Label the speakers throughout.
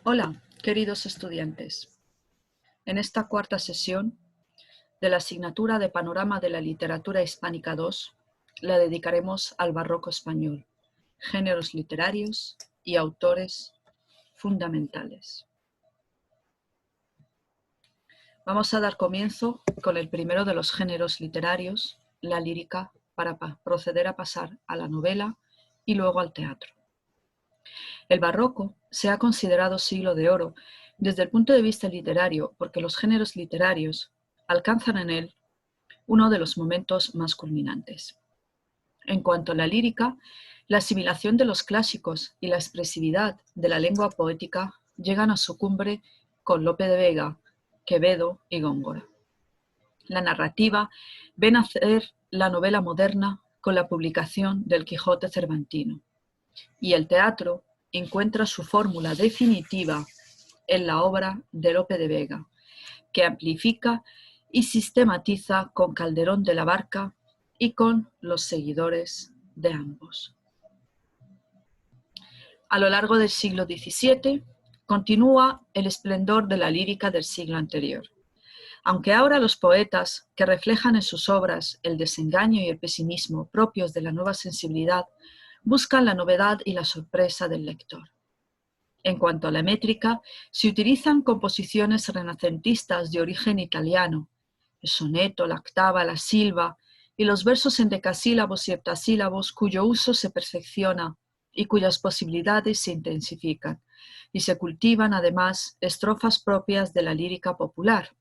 Speaker 1: Hola, queridos estudiantes. En esta cuarta sesión de la asignatura de Panorama de la Literatura Hispánica 2, la dedicaremos al barroco español, géneros literarios y autores fundamentales. Vamos a dar comienzo con el primero de los géneros literarios, la lírica, para proceder a pasar a la novela y luego al teatro. El barroco se ha considerado siglo de oro desde el punto de vista literario porque los géneros literarios alcanzan en él uno de los momentos más culminantes. En cuanto a la lírica, la asimilación de los clásicos y la expresividad de la lengua poética llegan a su cumbre con Lope de Vega, Quevedo y Góngora. La narrativa ve nacer la novela moderna con la publicación del Quijote cervantino, y el teatro encuentra su fórmula definitiva en la obra de Lope de Vega, que amplifica y sistematiza con Calderón de la Barca y con los seguidores de ambos. A lo largo del siglo XVII continúa el esplendor de la lírica del siglo anterior. Aunque ahora los poetas, que reflejan en sus obras el desengaño y el pesimismo propios de la nueva sensibilidad, buscan la novedad y la sorpresa del lector. En cuanto a la métrica, se utilizan composiciones renacentistas de origen italiano, el soneto, la octava, la silva y los versos en decasílabos y heptasílabos cuyo uso se perfecciona y cuyas posibilidades se intensifican, y se cultivan además estrofas propias de la lírica popular,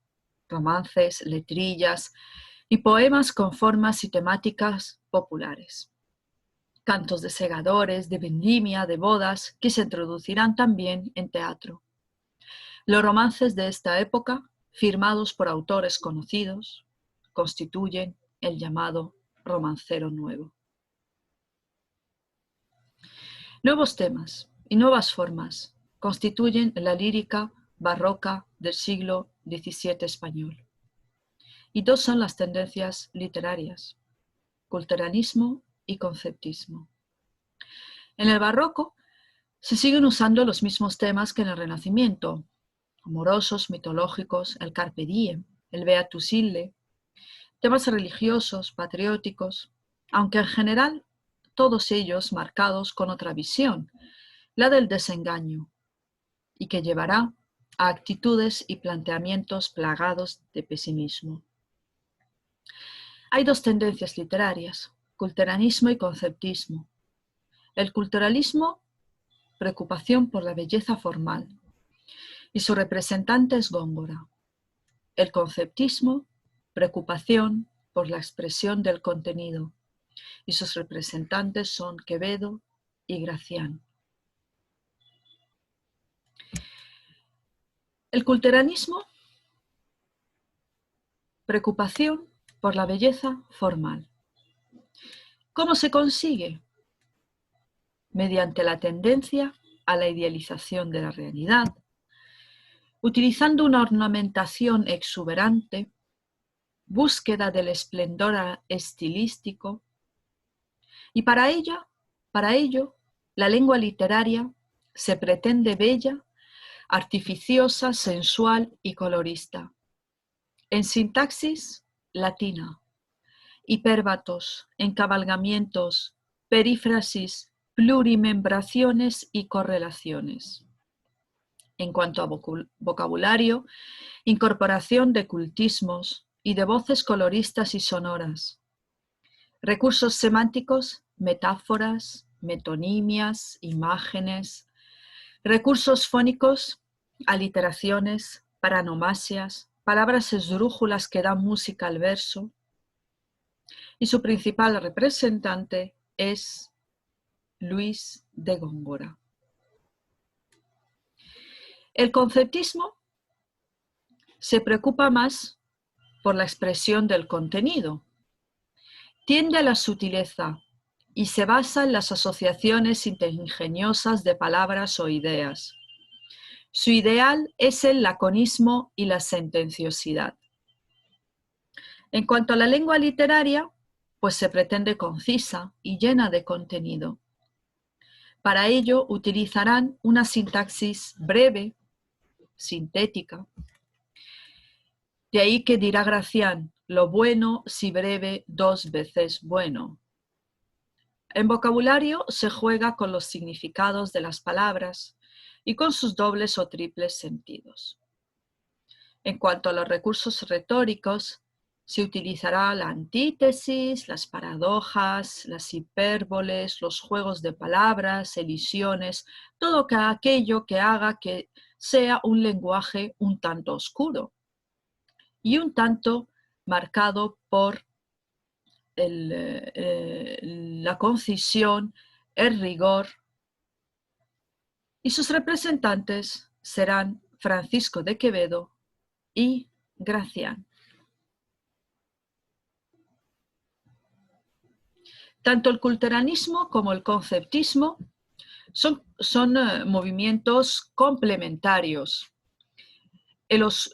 Speaker 1: romances, letrillas y poemas con formas y temáticas populares. Cantos de segadores, de vendimia, de bodas, que se introducirán también en teatro. Los romances de esta época, firmados por autores conocidos, constituyen el llamado romancero nuevo. Nuevos temas y nuevas formas constituyen la lírica barroca del siglo XVII español. Y dos son las tendencias literarias: culturalismo y conceptismo. En el barroco se siguen usando los mismos temas que en el Renacimiento: amorosos, mitológicos, el carpe diem, el beatus ille, temas religiosos, patrióticos, aunque en general todos ellos marcados con otra visión, la del desengaño, y que llevará a actitudes y planteamientos plagados de pesimismo. Hay dos tendencias literarias: culteranismo y conceptismo. El culturalismo, preocupación por la belleza formal, y su representante es Góngora. El conceptismo, preocupación por la expresión del contenido, y sus representantes son Quevedo y Gracián. El culteranismo, preocupación por la belleza formal. ¿Cómo se consigue? Mediante la tendencia a la idealización de la realidad, utilizando una ornamentación exuberante, búsqueda del esplendor estilístico, y para ello, la lengua literaria se pretende bella, artificiosa, sensual y colorista. En sintaxis latina, hipérbatos, encabalgamientos, perífrasis, plurimembraciones y correlaciones. En cuanto a vocabulario, incorporación de cultismos y de voces coloristas y sonoras. Recursos semánticos, metáforas, metonimias, imágenes. Recursos fónicos, aliteraciones, paranomasias, palabras esdrújulas que dan música al verso. Y su principal representante es Luis de Góngora. El conceptismo se preocupa más por la expresión del contenido. Tiende a la sutileza y se basa en las asociaciones ingeniosas de palabras o ideas. Su ideal es el laconismo y la sentenciosidad. En cuanto a la lengua literaria, pues se pretende concisa y llena de contenido. Para ello utilizarán una sintaxis breve, sintética. De ahí que dirá Gracián, lo bueno si breve 2 veces bueno. En vocabulario se juega con los significados de las palabras y con sus dobles o triples sentidos. En cuanto a los recursos retóricos, se utilizará la antítesis, las paradojas, las hipérboles, los juegos de palabras, elisiones, todo aquello que haga que sea un lenguaje un tanto oscuro y un tanto marcado por la concisión, el rigor, y sus representantes serán Francisco de Quevedo y Gracián. Tanto el culteranismo como el conceptismo son movimientos complementarios.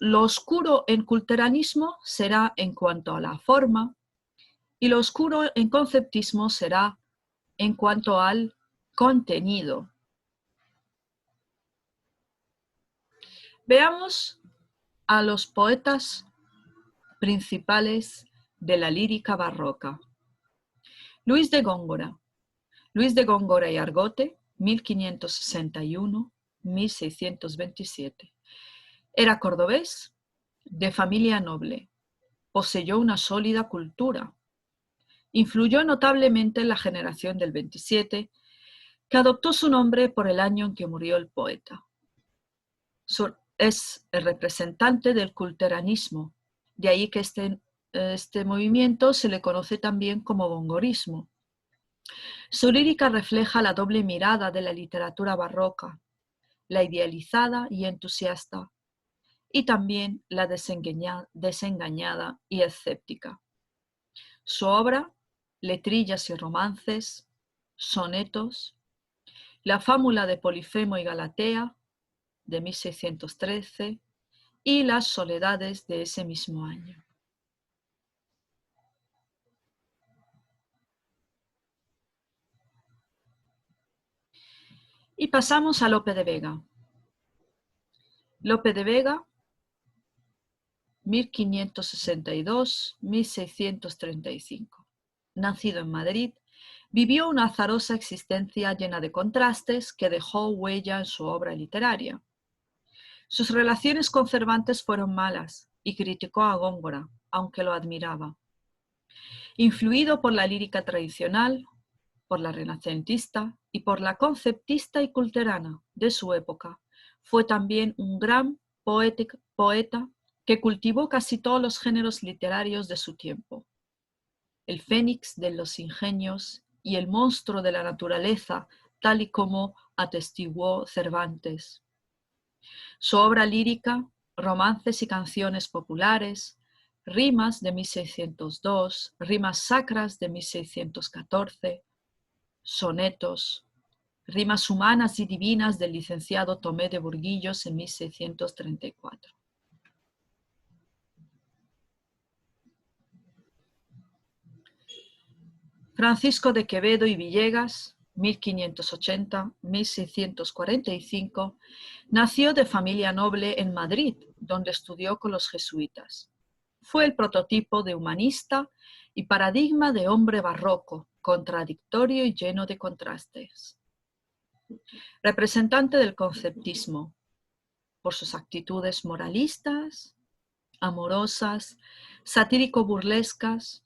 Speaker 1: Lo oscuro en culteranismo será en cuanto a la forma y lo oscuro en conceptismo será en cuanto al contenido. Veamos a los poetas principales de la lírica barroca. Luis de Góngora y Argote, 1561-1627. Era cordobés, de familia noble, poseyó una sólida cultura, influyó notablemente en la generación del 27, que adoptó su nombre por el año en que murió el poeta. Es el representante del culteranismo, de ahí que este movimiento se le conoce también como gongorismo. Su lírica refleja la doble mirada de la literatura barroca, la idealizada y entusiasta, y también la desengañada y escéptica. Su obra, letrillas y romances, sonetos, la fámula de Polifemo y Galatea, de 1613, y las soledades de ese mismo año. Y pasamos a Lope de Vega. Lope de Vega, 1562-1635. Nacido en Madrid, vivió una azarosa existencia llena de contrastes que dejó huella en su obra literaria. Sus relaciones con Cervantes fueron malas y criticó a Góngora, aunque lo admiraba. Influido por la lírica tradicional, por la renacentista y por la conceptista y culterana de su época, fue también un gran poeta que cultivó casi todos los géneros literarios de su tiempo. El fénix de los ingenios y el monstruo de la naturaleza, tal y como atestiguó Cervantes. Su obra lírica, romances y canciones populares, rimas de 1602, rimas sacras de 1614, sonetos, rimas humanas y divinas del licenciado Tomé de Burguillos en 1634. Francisco de Quevedo y Villegas, 1580-1645, nació de familia noble en Madrid, donde estudió con los jesuitas. Fue el prototipo de humanista y paradigma de hombre barroco, contradictorio y lleno de contrastes. Representante del conceptismo, por sus actitudes moralistas, amorosas, satírico-burlescas,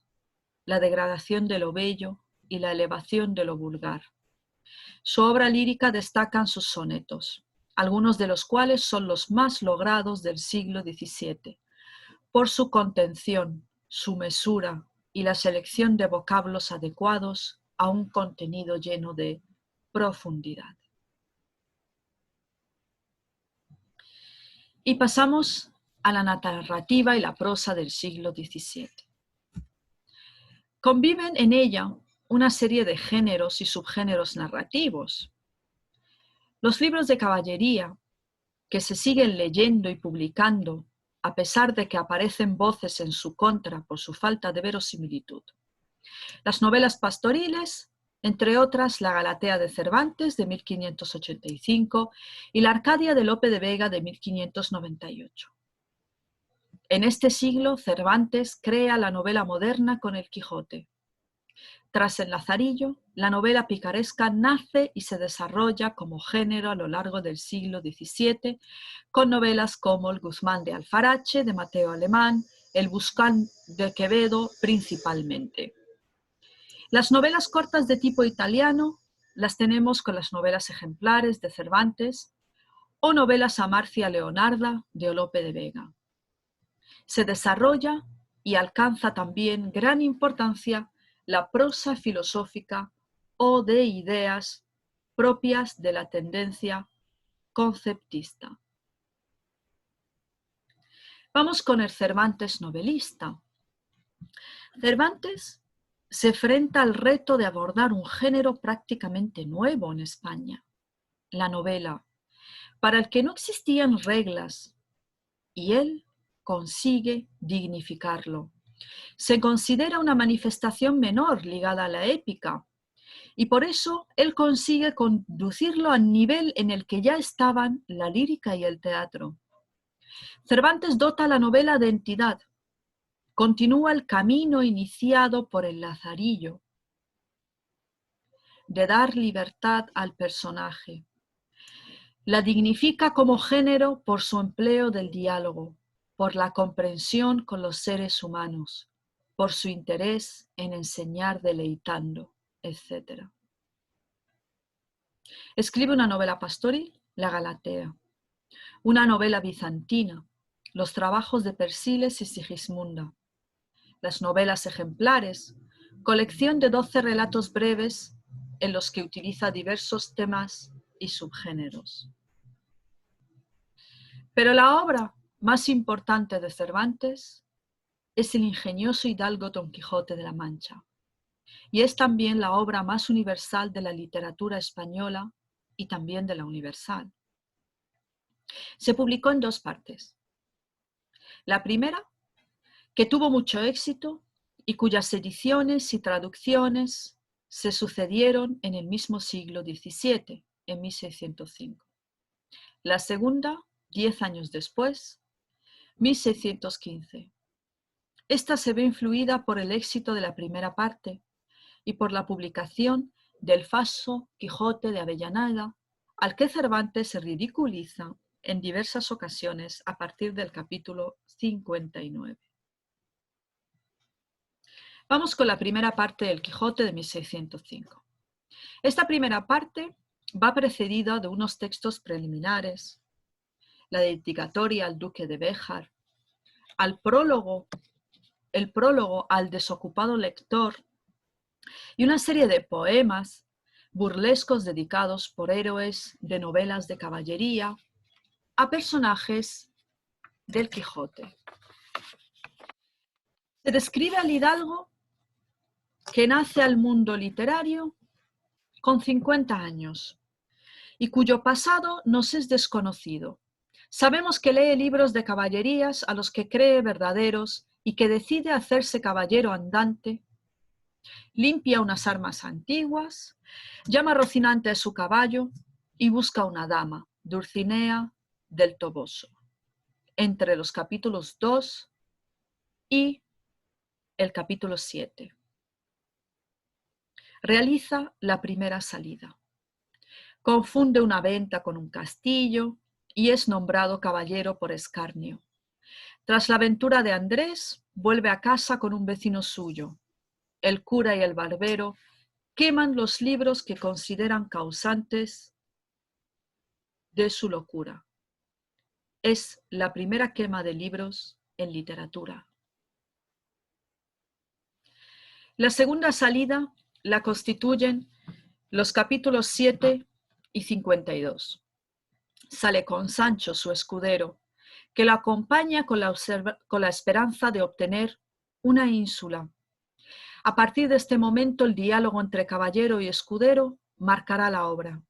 Speaker 1: la degradación de lo bello y la elevación de lo vulgar. Su obra lírica destacan sus sonetos, algunos de los cuales son los más logrados del siglo XVII, por su contención, su mesura y la selección de vocablos adecuados a un contenido lleno de profundidad. Y pasamos a la narrativa y la prosa del siglo XVII. Conviven en ella una serie de géneros y subgéneros narrativos. Los libros de caballería, que se siguen leyendo y publicando, a pesar de que aparecen voces en su contra por su falta de verosimilitud. Las novelas pastoriles entre otras la Galatea de Cervantes de 1585 y la Arcadia de Lope de Vega de 1598. En este siglo, Cervantes crea la novela moderna con el Quijote. Tras el Lazarillo, la novela picaresca nace y se desarrolla como género a lo largo del siglo XVII, con novelas como El Guzmán de Alfarache, de Mateo Alemán, El Buscán de Quevedo principalmente. Las novelas cortas de tipo italiano las tenemos con las novelas ejemplares de Cervantes o novelas a Marcia Leonarda de Lope de Vega. Se desarrolla y alcanza también gran importancia la prosa filosófica o de ideas propias de la tendencia conceptista. Vamos con el Cervantes novelista. Cervantes se enfrenta al reto de abordar un género prácticamente nuevo en España, la novela, para el que no existían reglas, y él consigue dignificarlo. Se considera una manifestación menor ligada a la épica, y por eso él consigue conducirlo al nivel en el que ya estaban la lírica y el teatro. Cervantes dota a la novela de entidad, continúa el camino iniciado por el Lazarillo, de dar libertad al personaje. La dignifica como género por su empleo del diálogo, por la comprensión con los seres humanos, por su interés en enseñar deleitando, etc. Escribe una novela pastoril, La Galatea, una novela bizantina, Los trabajos de Persíles y Sigismunda, las novelas ejemplares, colección de 12 relatos breves en los que utiliza diversos temas y subgéneros. Pero la obra más importante de Cervantes es el ingenioso hidalgo Don Quijote de la Mancha, y es también la obra más universal de la literatura española y también de la universal. Se publicó en 2 partes. La primera, que tuvo mucho éxito y cuyas ediciones y traducciones se sucedieron en el mismo siglo XVII, en 1605. La segunda, 10 años después, 1615. Esta se ve influida por el éxito de la primera parte y por la publicación del falso Quijote de Avellaneda, al que Cervantes se ridiculiza en diversas ocasiones a partir del capítulo 59. Vamos con la primera parte del Quijote de 1605. Esta primera parte va precedida de unos textos preliminares, la dedicatoria al duque de Béjar, el prólogo al desocupado lector y una serie de poemas burlescos dedicados por héroes de novelas de caballería a personajes del Quijote. Se describe al hidalgo que nace al mundo literario con 50 años y cuyo pasado nos es desconocido. Sabemos que lee libros de caballerías a los que cree verdaderos y que decide hacerse caballero andante, limpia unas armas antiguas, llama a Rocinante a su caballo y busca una dama, Dulcinea del Toboso, entre los capítulos 2 y el capítulo 7. Realiza la primera salida. Confunde una venta con un castillo y es nombrado caballero por escarnio. Tras la aventura de Andrés, vuelve a casa con un vecino suyo. El cura y el barbero queman los libros que consideran causantes de su locura. Es la primera quema de libros en literatura. La segunda salida la constituyen los capítulos 7 y 52. Sale con Sancho, su escudero, que lo acompaña con la esperanza de obtener una ínsula. A partir de este momento, el diálogo entre caballero y escudero marcará la obra.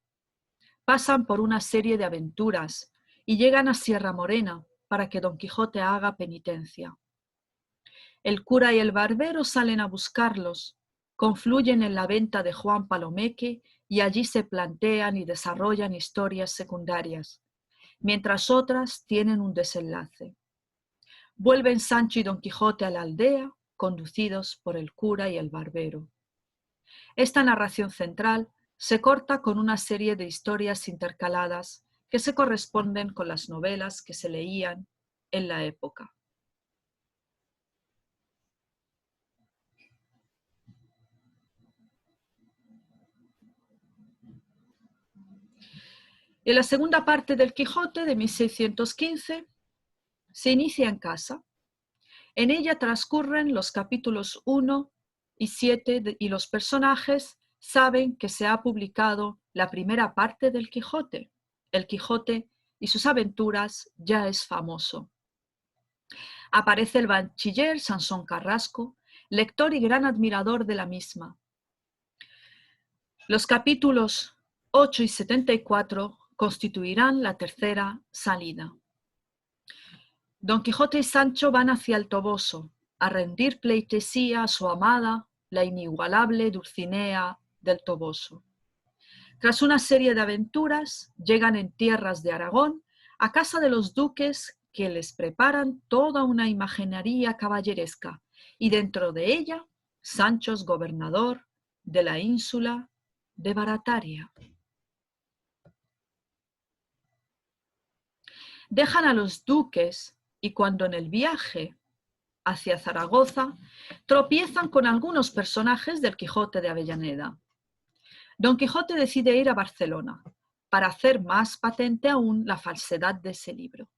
Speaker 1: Pasan por una serie de aventuras y llegan a Sierra Morena para que Don Quijote haga penitencia. El cura y el barbero salen a buscarlos, confluyen en la venta de Juan Palomeque y allí se plantean y desarrollan historias secundarias, mientras otras tienen un desenlace. Vuelven Sancho y Don Quijote a la aldea, conducidos por el cura y el barbero. Esta narración central se corta con una serie de historias intercaladas que se corresponden con las novelas que se leían en la época. En la segunda parte del Quijote de 1615 se inicia en casa. En ella transcurren los capítulos 1 y 7 y los personajes saben que se ha publicado la primera parte del Quijote. El Quijote y sus aventuras ya es famoso. Aparece el bachiller Sansón Carrasco, lector y gran admirador de la misma. Los capítulos 8 y 74 constituirán la tercera salida. Don Quijote y Sancho van hacia el Toboso a rendir pleitesía a su amada, la inigualable Dulcinea del Toboso. Tras una serie de aventuras, llegan en tierras de Aragón a casa de los duques que les preparan toda una imaginería caballeresca y dentro de ella, Sancho es gobernador de la ínsula de Barataria. Dejan a los duques y cuando en el viaje hacia Zaragoza tropiezan con algunos personajes del Quijote de Avellaneda. Don Quijote decide ir a Barcelona para hacer más patente aún la falsedad de ese libro.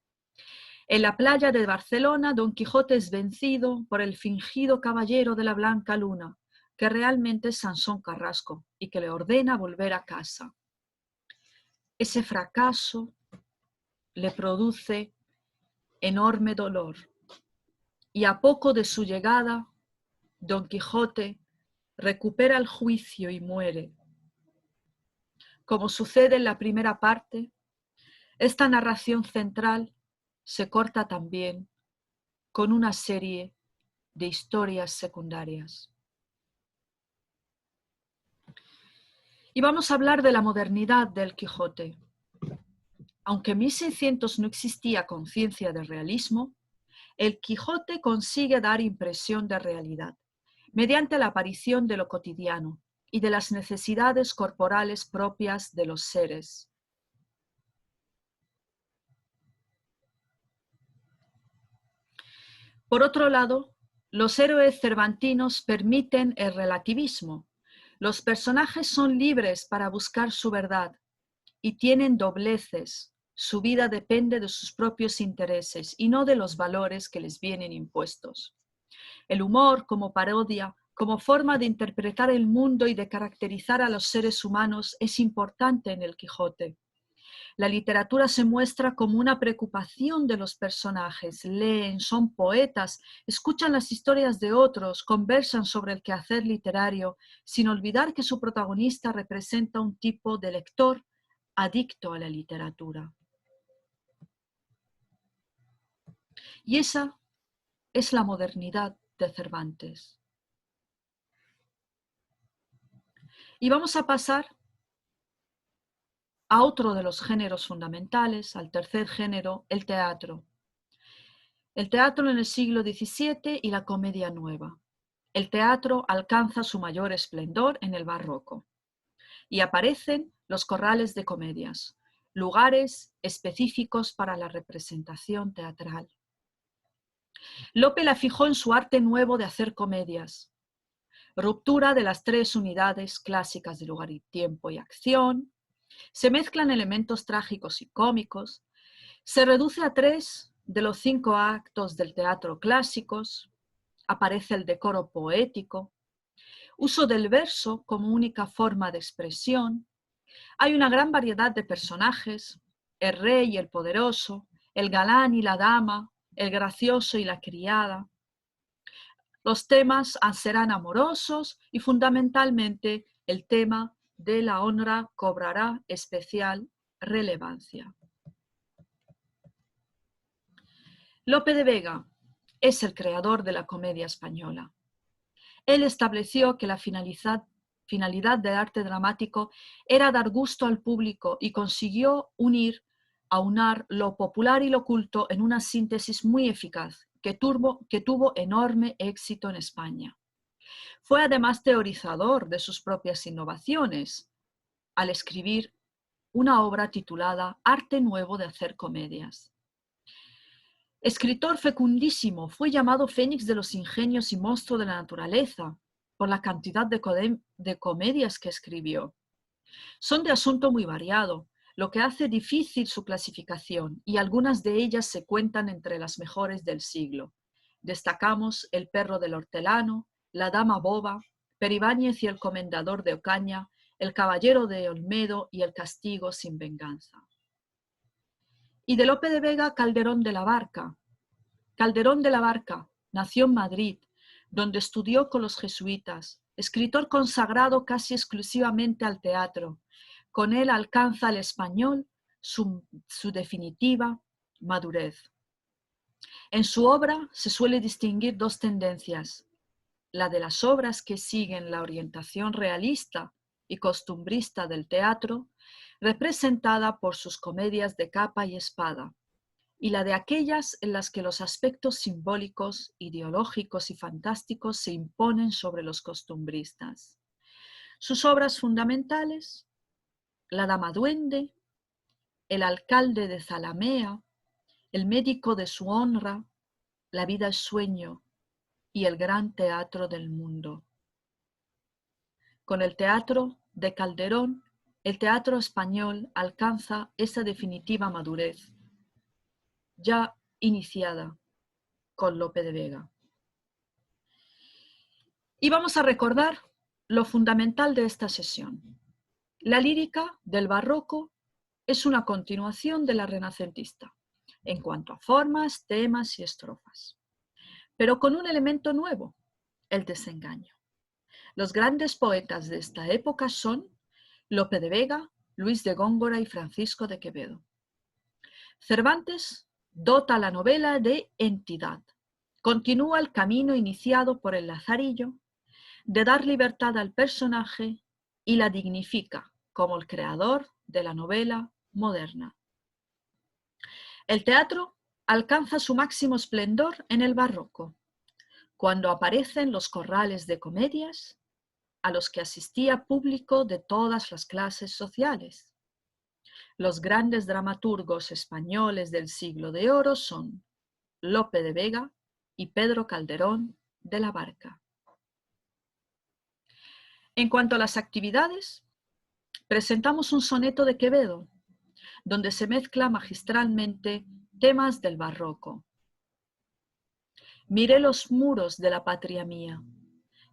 Speaker 1: En la playa de Barcelona, Don Quijote es vencido por el fingido caballero de la Blanca Luna, que realmente es Sansón Carrasco y que le ordena volver a casa. Ese fracaso le produce enorme dolor y a poco de su llegada, Don Quijote recupera el juicio y muere. Como sucede en la primera parte, esta narración central se corta también con una serie de historias secundarias. Y vamos a hablar de la modernidad del Quijote. Aunque en 1600 no existía conciencia de realismo, el Quijote consigue dar impresión de realidad mediante la aparición de lo cotidiano y de las necesidades corporales propias de los seres. Por otro lado, los héroes cervantinos permiten el relativismo. Los personajes son libres para buscar su verdad y tienen dobleces. Su vida depende de sus propios intereses y no de los valores que les vienen impuestos. El humor como parodia, como forma de interpretar el mundo y de caracterizar a los seres humanos es importante en el Quijote. La literatura se muestra como una preocupación de los personajes, leen, son poetas, escuchan las historias de otros, conversan sobre el quehacer literario, sin olvidar que su protagonista representa un tipo de lector adicto a la literatura. Y esa es la modernidad de Cervantes. Y vamos a pasar a otro de los géneros fundamentales, al tercer género, el teatro. El teatro en el siglo XVII y la comedia nueva. El teatro alcanza su mayor esplendor en el barroco y aparecen los corrales de comedias, lugares específicos para la representación teatral. Lope la fijó en su arte nuevo de hacer comedias. Ruptura de las tres unidades clásicas de lugar y tiempo y acción. Se mezclan elementos trágicos y cómicos. Se reduce a 3 de los 5 actos del teatro clásicos. Aparece el decoro poético. Uso del verso como única forma de expresión. Hay una gran variedad de personajes. El rey y el poderoso. El galán y la dama. El gracioso y la criada. Los temas serán amorosos y fundamentalmente el tema de la honra cobrará especial relevancia. Lope de Vega es el creador de la comedia española. Él estableció que la finalidad del arte dramático era dar gusto al público y consiguió aunar lo popular y lo culto en una síntesis muy eficaz que tuvo enorme éxito en España. Fue además teorizador de sus propias innovaciones al escribir una obra titulada Arte Nuevo de hacer comedias. Escritor fecundísimo, fue llamado Fénix de los ingenios y monstruo de la naturaleza por la cantidad de comedias que escribió. Son de asunto muy variado, lo que hace difícil su clasificación, y algunas de ellas se cuentan entre las mejores del siglo. Destacamos El perro del hortelano, La dama boba, Peribáñez y el comendador de Ocaña, El caballero de Olmedo y El castigo sin venganza. Y de Lope de Vega, Calderón de la Barca. Calderón de la Barca nació en Madrid, donde estudió con los jesuitas, escritor consagrado casi exclusivamente al teatro. Con él alcanza el español su definitiva madurez. En su obra se suele distinguir dos tendencias: la de las obras que siguen la orientación realista y costumbrista del teatro, representada por sus comedias de capa y espada, y la de aquellas en las que los aspectos simbólicos, ideológicos y fantásticos se imponen sobre los costumbristas. Sus obras fundamentales: La dama duende, El alcalde de Zalamea, El médico de su honra, La vida es sueño y El gran teatro del mundo. Con el teatro de Calderón, el teatro español alcanza esa definitiva madurez, ya iniciada con Lope de Vega. Y vamos a recordar lo fundamental de esta sesión. La lírica del barroco es una continuación de la renacentista, en cuanto a formas, temas y estrofas, pero con un elemento nuevo: el desengaño. Los grandes poetas de esta época son Lope de Vega, Luis de Góngora y Francisco de Quevedo. Cervantes dota la novela de entidad. Continúa el camino iniciado por el Lazarillo de dar libertad al personaje y la dignifica como el creador de la novela moderna. El teatro alcanza su máximo esplendor en el barroco, cuando aparecen los corrales de comedias a los que asistía público de todas las clases sociales. Los grandes dramaturgos españoles del siglo de oro son Lope de Vega y Pedro Calderón de la Barca. En cuanto a las actividades, presentamos un soneto de Quevedo, donde se mezcla magistralmente temas del barroco. Miré los muros de la patria mía,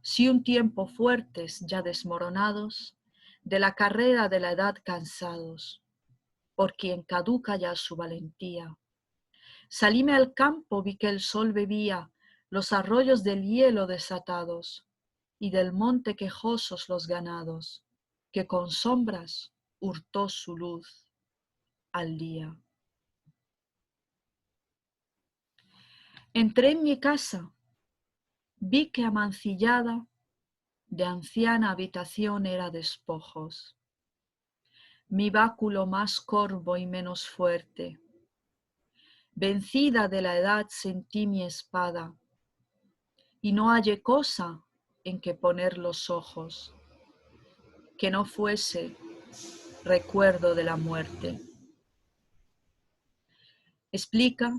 Speaker 1: si un tiempo fuertes ya desmoronados, de la carrera de la edad cansados, por quien caduca ya su valentía. Salíme al campo, vi que el sol bebía los arroyos del hielo desatados, y del monte quejosos los ganados, que con sombras hurtó su luz al día. Entré en mi casa, vi que amancillada de anciana habitación era despojos. Mi báculo más corvo y menos fuerte. Vencida de la edad sentí mi espada, y no hallé cosa en que poner los ojos, que no fuese recuerdo de la muerte. Explica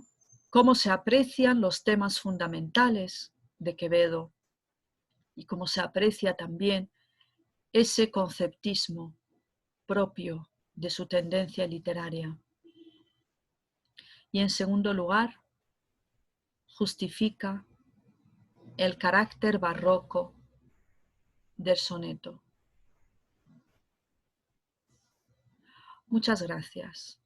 Speaker 1: cómo se aprecian los temas fundamentales de Quevedo y cómo se aprecia también ese conceptismo propio de su tendencia literaria. Y en segundo lugar, justifica el carácter barroco del soneto. Muchas gracias.